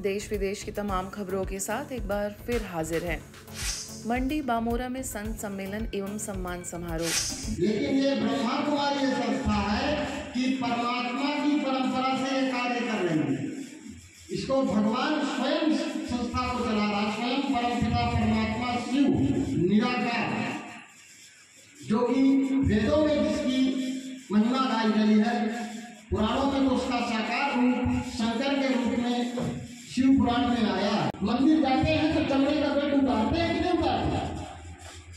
देश विदेश की तमाम खबरों के साथ एक बार फिर हाजिर हैं। मंडी बामोरा में संत सम्मेलन एवं सम्मान समारोह। लेकिन ये ब्रह्मा कुमारी संस्था है कि परमात्मा की परंपरा से कार्य कर रही है। इसको भगवान स्वयं संस्था को चला रहा, स्वयं परमपिता परमात्मा शिव निराकार, जो कि वेदों में जिसकी महिमा गाई गई है, पुराणों में तो उसका साकार रूप शंकर के रूप में शिव पुराण में आया। मंदिर जाते हैं तो चमड़े का बेट उतारते हैं कि नहीं उतारते?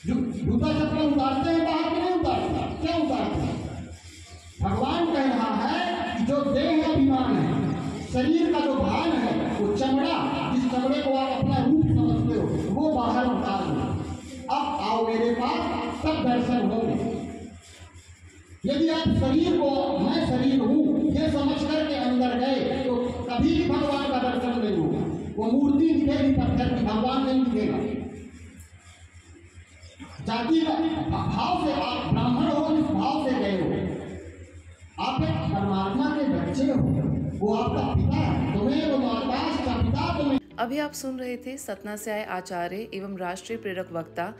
जो जूता चप्पल उतारते हैं बाहर कि नहीं उतारते? क्या उतारते हैं? भगवान कह रहा है कि जो देह अभिमान है, शरीर का जो भान है, वो चमड़ा, जिस चमड़े को आप अपना रूप समझते हो, वो बाहर उतार दो। अब आओ मेरे पास, सब दर्शन होंगे। यदि आप शरीर को मैं शरीर हूँ ये समझ करके अंदर गए तो कभी भी भगवान का दर्शन नहीं होगा। वो मूर्ति दिखेगी पत्थर की, भगवान नहीं दिखेगा। जाति भाव से आप ब्राह्मण हो, इस भाव से गए हो, आप एक परमात्मा के बच्चे हो, वो आपका पिता है, तुम्हें वो आकाश का पिता तुम्हें। अभी आप सुन रहे थे सतना से आए आचार्य एवं राष्ट्रीय प्रेरक वक्ता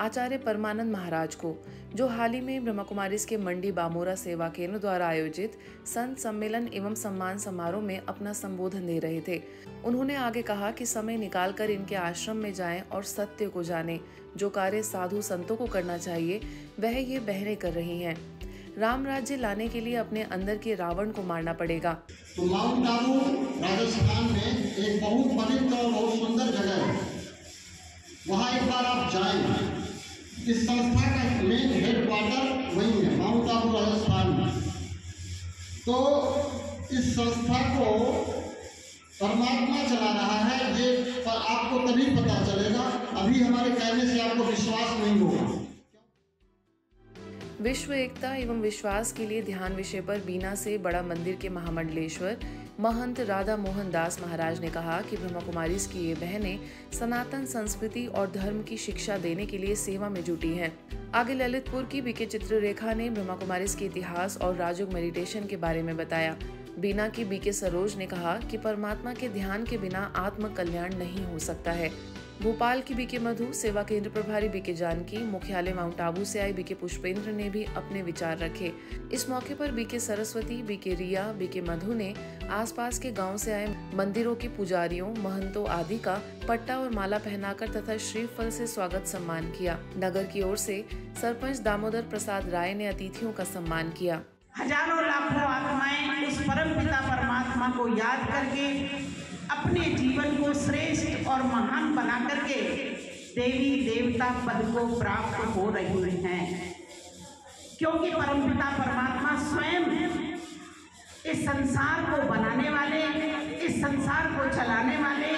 आचार्य परमानंद महाराज को, जो हाल ही में ब्रह्मा कुमारीज के मंडी बामोरा सेवा केंद्र द्वारा आयोजित संत सम्मेलन एवं सम्मान समारोह में अपना संबोधन दे रहे थे। उन्होंने आगे कहा कि समय निकालकर इनके आश्रम में जाएं और सत्य को जानें। जो कार्य साधु संतों को करना चाहिए वह ये बहनें कर रही हैं। राम राज्य लाने के लिए अपने अंदर के रावण को मारना पड़ेगा। तो माउंट आबू राजस्थान में एक बहुत पवित्र और बहुत सुंदर जगह है, वहाँ एक बार आप जाएं। इस संस्था का मेन हेडक्वार्टर वहीं है, माउंट आबू राजस्थान में। तो इस संस्था को परमात्मा चला रहा है, ये आपको तभी पता चलेगा, अभी हमारे कहने से आपको विश्वास नहीं होगा। विश्व एकता एवं विश्वास के लिए ध्यान विषय पर बीना से बड़ा मंदिर के महामंडलेश्वर महंत राधा मोहन दास महाराज ने कहा कि ब्रह्मा कुमारीज की ये बहनें सनातन संस्कृति और धर्म की शिक्षा देने के लिए सेवा में जुटी हैं। आगे ललितपुर की बीके चित्ररेखा ने ब्रह्मा कुमारीज के इतिहास और राजयोग मेडिटेशन के बारे में बताया। बीना की बीके सरोज ने कहा कि परमात्मा के ध्यान के बिना आत्म कल्याण नहीं हो सकता है। भोपाल की बीके मधु, सेवा केंद्र प्रभारी बीके जानकी, मुख्यालय माउंट आबू से आए बीके पुष्पेंद्र ने भी अपने विचार रखे। इस मौके पर बीके सरस्वती, बीके रिया, बीके मधु ने आसपास के गांव से आए मंदिरों के पुजारियों, महंतों आदि का पट्टा और माला पहनाकर तथा श्रीफल से स्वागत सम्मान किया। नगर की ओर से सरपंच दामोदर प्रसाद राय ने अतिथियों का सम्मान किया। हजारों लाखों आत्माएं उस परमपिता परमात्मा को याद करके अपने जीवन को श्रेष्ठ और महान बना करके देवी देवता पद को प्राप्त हो रही हैं, क्योंकि परमपिता परमात्मा स्वयं इस संसार को बनाने वाले, इस संसार को चलाने वाले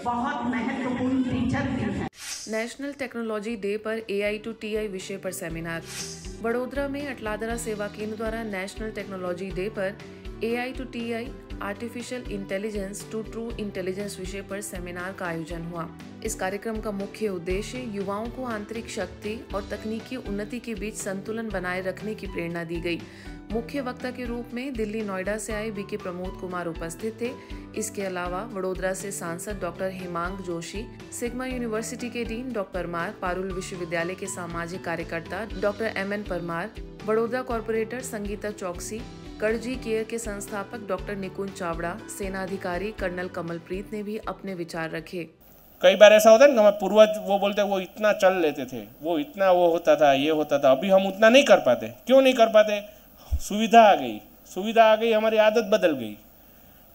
बहुत महत्वपूर्ण टीचर भी हैं। नेशनल टेक्नोलॉजी डे पर AI to TI विषय पर सेमिनार। वडोदरा में अटलादरा सेवा केंद्र द्वारा नेशनल टेक्नोलॉजी डे पर AI to TI artificial intelligence to true intelligence विषय पर सेमिनार का आयोजन हुआ। इस कार्यक्रम का मुख्य उद्देश्य युवाओं को आंतरिक शक्ति और तकनीकी उन्नति के बीच संतुलन बनाए रखने की प्रेरणा दी गई। मुख्य वक्ता के रूप में दिल्ली नोएडा से आए बीके प्रमोद कुमार उपस्थित थे। इसके अलावा वडोदरा से सांसद doctor Hemang Joshi, sigma university के डीन डॉक्टर परमार, पारुल विश्वविद्यालय के सामाजिक कार्यकर्ता doctor MN Parmar, Vadodara corporator Sangeeta चौकसी, कड़जी केयर के संस्थापक डॉक्टर निकुंज चावड़ा, सेना अधिकारी कर्नल कमलप्रीत ने भी अपने विचार रखे। कई बार ऐसा होता है ना, पूर्वज वो बोलते वो इतना चल लेते थे, वो इतना वो होता था, ये होता था, अभी हम उतना नहीं कर पाते। क्यों नहीं कर पाते? सुविधा आ गई, हमारी आदत बदल गई।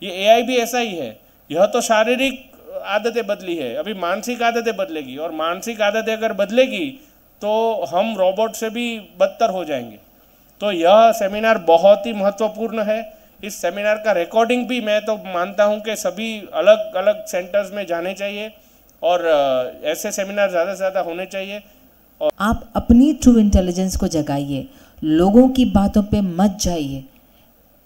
ये AI भी ऐसा ही है, यह तो शारीरिक आदतें बदली है, अभी मानसिक आदतें बदलेगी, और मानसिक आदतें अगर बदलेगी तो हम रोबोट से भी बदतर हो जाएंगे। तो यह सेमिनार बहुत ही महत्वपूर्ण है। इस सेमिनार का रिकॉर्डिंग भी मैं तो मानता हूं कि सभी अलग अलग सेंटर्स में जाने चाहिए और ऐसे सेमिनार ज़्यादा से ज़्यादा होने चाहिए। और आप अपनी ट्रू इंटेलिजेंस को जगाइए, लोगों की बातों पे मत जाइए।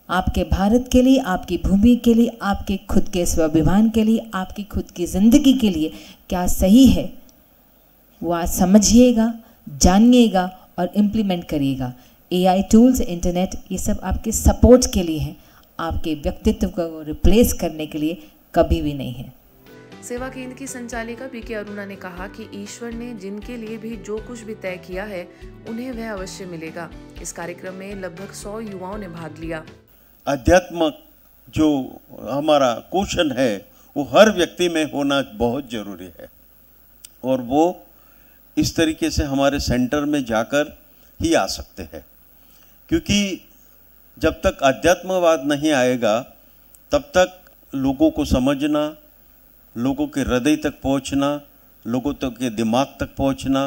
आपके भारत के लिए, आपकी भूमि के लिए, आपके खुद के स्वाभिमान के लिए, आपकी खुद की ज़िंदगी के लिए क्या सही है वो आज समझिएगा, जानिएगा और इम्प्लीमेंट करिएगा। AI टूल्स, इंटरनेट, ये सब आपके सपोर्ट के लिए हैं, आपके व्यक्तित्व को रिप्लेस करने के लिए कभी भी नहीं है। सेवा केंद्र की संचालिका बीके अरुणा ने कहा कि ईश्वर ने जिनके लिए भी जो कुछ भी तय किया है उन्हें वह अवश्य मिलेगा। इस कार्यक्रम में लगभग 100 युवाओं ने भाग लिया। आध्यात्म जो हमारा क्वेश्चन है वो हर व्यक्ति में होना बहुत जरूरी है और वो इस तरीके से हमारे सेंटर में जाकर ही आ सकते हैं, क्योंकि जब तक अध्यात्मवाद नहीं आएगा तब तक लोगों को समझना, लोगों के हृदय तक पहुंचना, लोगों तक के दिमाग तक पहुंचना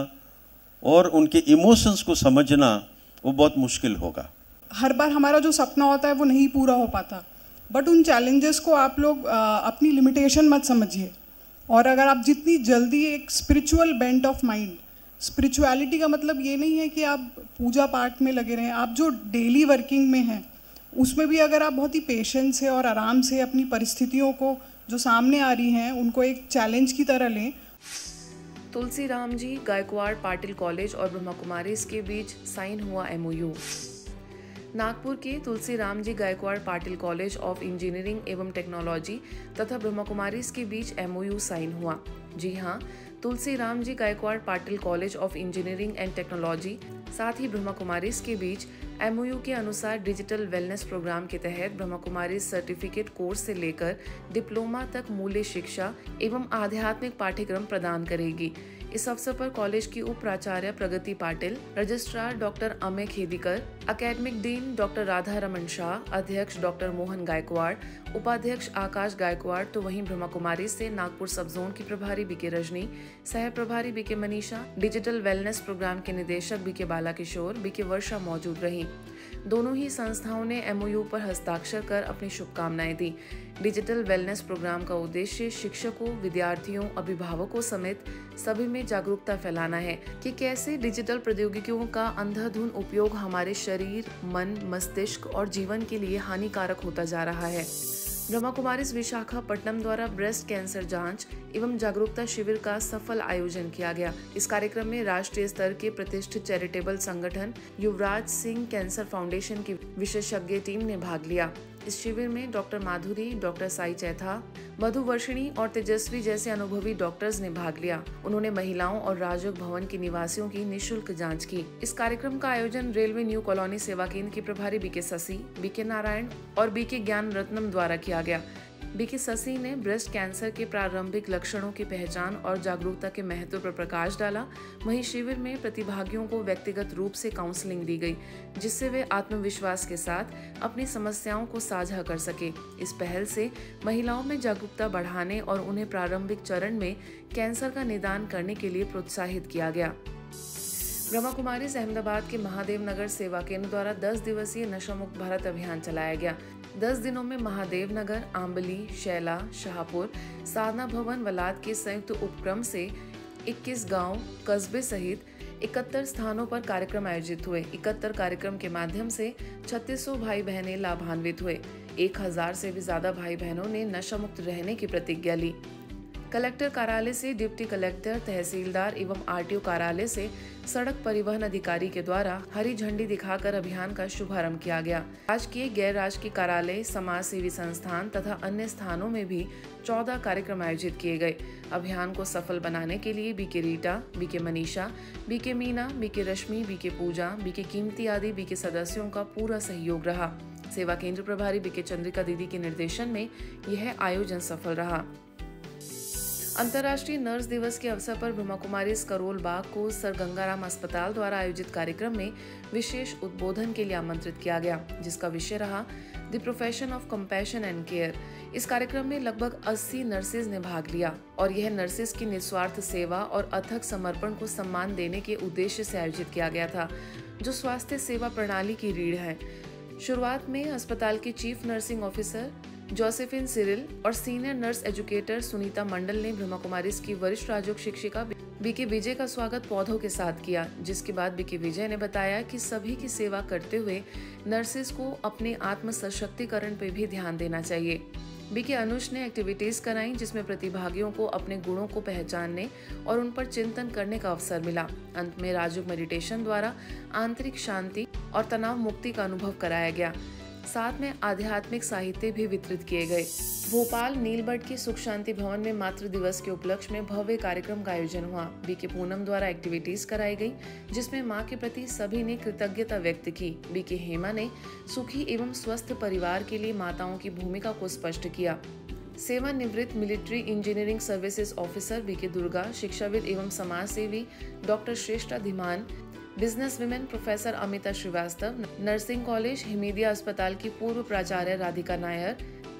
और उनके इमोशंस को समझना वो बहुत मुश्किल होगा। हर बार हमारा जो सपना होता है वो नहीं पूरा हो पाता, बट उन चैलेंजेस को आप लोग अपनी लिमिटेशन मत समझिए। और अगर आप जितनी जल्दी एक spiritual bent of mind, spirituality का मतलब ये नहीं है कि आप पूजा पाठ में लगे रहें, आप जो डेली वर्किंग में हैं उसमें भी अगर आप बहुत ही पेशेंस से और आराम से अपनी परिस्थितियों को जो सामने आ रही हैं उनको एक चैलेंज की तरह लें। तुलसी राम जी गायकवाड़ पाटिल कॉलेज और ब्रह्मा कुमारीज के बीच साइन हुआ MOU। नागपुर के Tulsi Ram ji Gaikwad Patil college of engineering एवं टेक्नोलॉजी तथा ब्रह्मा कुमारीज के बीच MOU साइन हुआ। जी हाँ, Tulsi Ram ji Gaikwad Patil college of engineering and technology साथ ही ब्रह्मा कुमारीज के बीच MOU के अनुसार डिजिटल वेलनेस प्रोग्राम के तहत ब्रह्मा कुमारीज सर्टिफिकेट कोर्स से लेकर डिप्लोमा तक मूल्य शिक्षा एवं आध्यात्मिक पाठ्यक्रम प्रदान करेगी। इस अवसर पर कॉलेज की उप प्राचार्य Pragati Patil, registrar doctor Amay Khedikar, academic dean doctor Radha Raman Shah, अध्यक्ष डॉक्टर मोहन गायकवाड़, उपाध्यक्ष आकाश गायकवाड़, तो वहीं ब्रह्मा कुमारी से नागपुर सब जोन की प्रभारी बीके रजनी, सह प्रभारी BK Manisha, digital wellness programme के निदेशक बीके बाला किशोर, बीके वर्षा मौजूद रही। दोनों ही संस्थाओं ने MOU पर हस्ताक्षर कर अपनी शुभकामनाएं दी। डिजिटल वेलनेस प्रोग्राम का उद्देश्य शिक्षकों, विद्यार्थियों, अभिभावकों समेत सभी में जागरूकता फैलाना है कि कैसे डिजिटल प्रौद्योगिकियों का अंधाधुंध उपयोग हमारे शरीर, मन, मस्तिष्क और जीवन के लिए हानिकारक होता जा रहा है। ब्रह्मा कुमारीज विशाखापट्टनम द्वारा ब्रेस्ट कैंसर जांच एवं जागरूकता शिविर का सफल आयोजन किया गया। इस कार्यक्रम में राष्ट्रीय स्तर के प्रतिष्ठित चैरिटेबल संगठन युवराज सिंह कैंसर फाउंडेशन की विशेषज्ञ टीम ने भाग लिया। इस शिविर में डॉक्टर माधुरी, डॉक्टर साई चैथा, मधुवर्षिणी और तेजस्वी जैसे अनुभवी डॉक्टर्स ने भाग लिया। उन्होंने महिलाओं और राजयोग भवन के निवासियों की निःशुल्क जांच की। इस कार्यक्रम का आयोजन रेलवे न्यू कॉलोनी सेवा केंद्र की प्रभारी बीके शशि, बीके नारायण और बीके ज्ञान रत्नम द्वारा किया गया। बीके शशि ने ब्रेस्ट कैंसर के प्रारंभिक लक्षणों की पहचान और जागरूकता के महत्व पर प्रकाश डाला। वहीं शिविर में प्रतिभागियों को व्यक्तिगत रूप से काउंसलिंग दी गई, जिससे वे आत्मविश्वास के साथ अपनी समस्याओं को साझा कर सके। इस पहल से महिलाओं में जागरूकता बढ़ाने और उन्हें प्रारंभिक चरण में कैंसर का निदान करने के लिए प्रोत्साहित किया गया। ब्रह्मा कुमारीज अहमदाबाद के महादेव नगर सेवा केंद्र द्वारा 10 दिवसीय नशा मुक्त भारत अभियान चलाया गया। 10 दिनों में महादेव नगर, आंबली, शैला, शाहपुर, साधना भवन, वलाद के संयुक्त उपक्रम से 21 गांव, कस्बे सहित 71 स्थानों पर कार्यक्रम आयोजित हुए। 71 कार्यक्रम के माध्यम से 3600 भाई बहनें लाभान्वित हुए। 1000 से भी ज्यादा भाई बहनों ने नशा मुक्त रहने की प्रतिज्ञा ली। कलेक्टर कार्यालय से डिप्टी कलेक्टर, तहसीलदार एवं RTO कार्यालय से सड़क परिवहन अधिकारी के द्वारा हरी झंडी दिखाकर अभियान का शुभारंभ किया गया। राजकीय, गैर राजकीय कार्यालय, समाज सेवी संस्थान तथा अन्य स्थानों में भी 14 कार्यक्रम आयोजित किए गए। अभियान को सफल बनाने के लिए BK Rita, BK Manisha, BK Meena, BK Rashmi, BK Pooja, BK Kimti आदि बीके सदस्यों का पूरा सहयोग रहा। सेवा केंद्र प्रभारी बीके चंद्रिका दीदी के निर्देशन में यह आयोजन सफल रहा। अंतर्राष्ट्रीय नर्स दिवस के अवसर पर ब्रह्मा कुमारीज करोल बाग को सर गंगाराम अस्पताल द्वारा आयोजित कार्यक्रम में विशेष उद्बोधन के लिए आमंत्रित किया गया, जिसका विषय रहा the profession of compassion and care. इस कार्यक्रम में लगभग 80 नर्सेज ने भाग लिया और यह नर्सेज की निस्वार्थ सेवा और अथक समर्पण को सम्मान देने के उद्देश्य से आयोजित किया गया था, जो स्वास्थ्य सेवा प्रणाली की रीढ़ है। शुरुआत में अस्पताल के chief nursing officer Josephine Cyril और सीनियर नर्स एजुकेटर सुनीता मंडल ने ब्रह्मा कुमारीज की वरिष्ठ राजयोग शिक्षिका बीके विजय का स्वागत पौधों के साथ किया, जिसके बाद बीके विजय ने बताया कि सभी की सेवा करते हुए नर्सेज को अपने आत्म सशक्तिकरण पर भी ध्यान देना चाहिए। बीके अनुष ने एक्टिविटीज कराई, जिसमें प्रतिभागियों को अपने गुणों को पहचानने और उन पर चिंतन करने का अवसर मिला। अंत में राजयोग मेडिटेशन द्वारा आंतरिक शांति और तनाव मुक्ति का अनुभव कराया गया। साथ में आध्यात्मिक साहित्य भी वितरित किए गए। भोपाल नीलबर्ड के सुख शांति भवन में मातृ दिवस के उपलक्ष्य में भव्य कार्यक्रम का आयोजन हुआ। बीके पूनम द्वारा एक्टिविटीज कराई गई, जिसमें मां के प्रति सभी ने कृतज्ञता व्यक्त की। बीके हेमा ने सुखी एवं स्वस्थ परिवार के लिए माताओं की भूमिका को स्पष्ट किया। सेवानिवृत्त military engineering services officer BK Durga, शिक्षाविद एवं समाज सेवी doctor Shreshtha Dhiman, business women professor Amita Srivastava, nursing college Hamidia अस्पताल की पूर्व प्राचार्य Radhika Nair,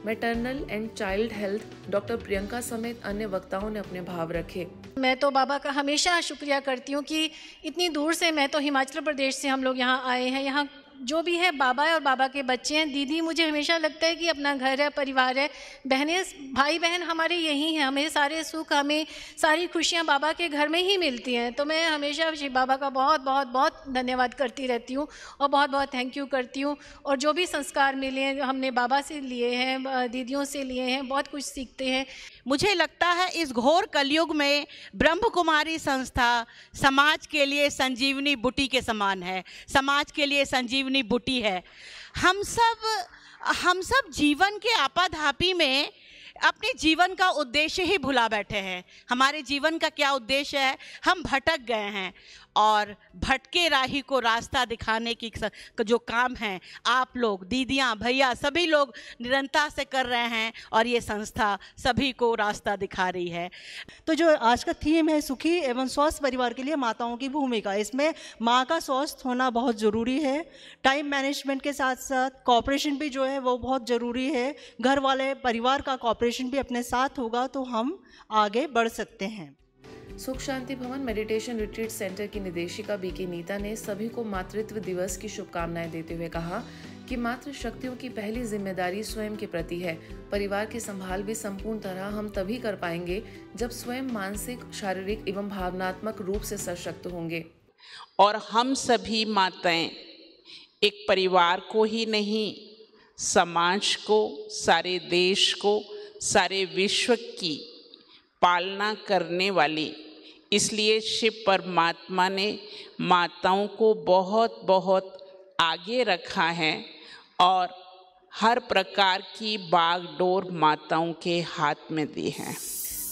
maternal and child health doctor Priyanka समेत अन्य वक्ताओं ने अपने भाव रखे। मैं तो बाबा का हमेशा शुक्रिया करती हूँ कि इतनी दूर से, मैं तो हिमाचल प्रदेश से हम लोग यहाँ आए हैं। यहाँ जो भी है बाबा है और बाबा के बच्चे हैं। दीदी, मुझे हमेशा लगता है कि अपना घर है, परिवार है, बहनें, भाई बहन हमारे यही हैं। हमें सारे सुख, हमें सारी खुशियाँ बाबा के घर में ही मिलती हैं। तो मैं हमेशा शिव बाबा का बहुत बहुत बहुत धन्यवाद करती रहती हूँ और बहुत बहुत थैंक यू करती हूँ। और जो भी संस्कार मिले हैं, हमने बाबा से लिए हैं, दीदियों से लिए हैं, बहुत कुछ सीखते हैं। मुझे लगता है इस घोर कलयुग में ब्रह्म कुमारी संस्था समाज के लिए संजीवनी बूटी के समान है, समाज के लिए संजीवनी बूटी है। हम सब जीवन के आपाधापी में अपने जीवन का उद्देश्य ही भुला बैठे हैं। हमारे जीवन का क्या उद्देश्य है, हम भटक गए हैं। और भटके राही को रास्ता दिखाने की जो काम है, आप लोग, दीदियाँ, भैया, सभी लोग निरंतर से कर रहे हैं और ये संस्था सभी को रास्ता दिखा रही है। तो जो आज का थीम है सुखी एवं स्वस्थ परिवार के लिए माताओं की भूमिका, इसमें माँ का स्वस्थ होना बहुत ज़रूरी है। टाइम मैनेजमेंट के साथ साथ कॉपरेशन भी जो है वो बहुत ज़रूरी है। घर वाले परिवार का कॉपरेशन भी अपने साथ होगा तो हम आगे बढ़ सकते हैं। सुख शांति भवन मेडिटेशन रिट्रीट सेंटर की निदेशिका बीके नीता ने सभी को मातृत्व दिवस की शुभकामनाएं देते हुए कहा कि मातृ शक्तियों की पहली जिम्मेदारी स्वयं के प्रति है। परिवार की संभाल भी संपूर्ण तरह हम तभी कर पाएंगे जब स्वयं मानसिक, शारीरिक एवं भावनात्मक रूप से सशक्त होंगे। और हम सभी माताएं एक परिवार को ही नहीं, समाज को, सारे देश को, सारे विश्व की पालना करने वाली, इसलिए शिव परमात्मा ने माताओं को बहुत बहुत आगे रखा है और हर प्रकार की बागडोर माताओं के हाथ में दी है।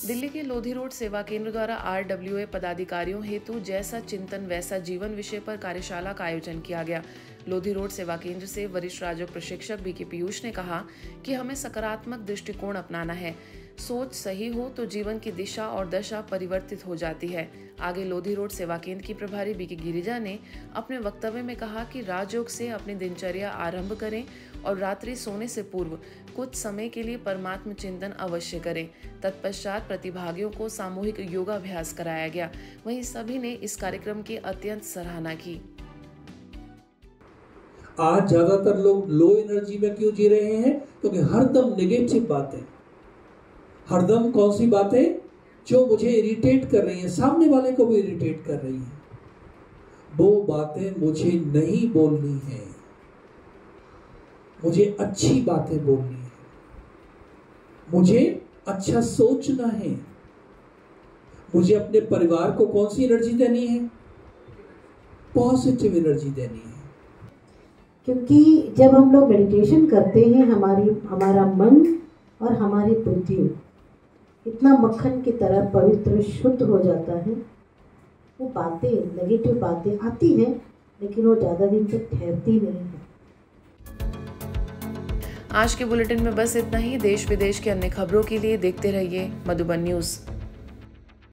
दिल्ली के लोधी रोड सेवा केंद्र द्वारा RWA पदाधिकारियों हेतु जैसा चिंतन वैसा जीवन विषय पर कार्यशाला का आयोजन किया गया। लोधी रोड सेवा केंद्र से वरिष्ठ राजयोग प्रशिक्षक बीके पीयूष ने कहा कि हमें सकारात्मक दृष्टिकोण अपनाना है। सोच सही हो तो जीवन की दिशा और दशा परिवर्तित हो जाती है। आगे लोधी रोड सेवा केंद्र की प्रभारी बीके गिरिजा ने अपने वक्तव्य में कहा कि राजयोग से अपनी दिनचर्या आरंभ करें और रात्रि सोने से पूर्व कुछ समय के लिए परमात्म चिंतन अवश्य करें। तत्पश्चात प्रतिभागियों को सामूहिक योगाभ्यास कराया गया। वहीं सभी ने इस कार्यक्रम की अत्यंत सराहना की। आज ज्यादातर लोग लो एनर्जी में क्यों जी रहे हैं? क्योंकि हरदम नेगेटिव बातें, हरदम कौन सी बातें जो मुझे इरिटेट कर रही हैं, सामने वाले को भी इरिटेट कर रही हैं, वो बातें मुझे नहीं बोलनी है। मुझे अच्छी बातें बोलनी है, मुझे अच्छा सोचना है, मुझे अपने परिवार को कौन सी एनर्जी देनी है? पॉजिटिव एनर्जी देनी है। क्योंकि जब हम लोग मेडिटेशन करते हैं, हमारा मन और हमारी बुद्धि इतना मक्खन की तरह पवित्र शुद्ध हो जाता है। वो बातें, नेगेटिव बातें आती हैं, लेकिन वो ज़्यादा दिन तक ठहरती नहीं है। आज के बुलेटिन में बस इतना ही। देश विदेश के अन्य खबरों के लिए देखते रहिए मधुबन न्यूज़।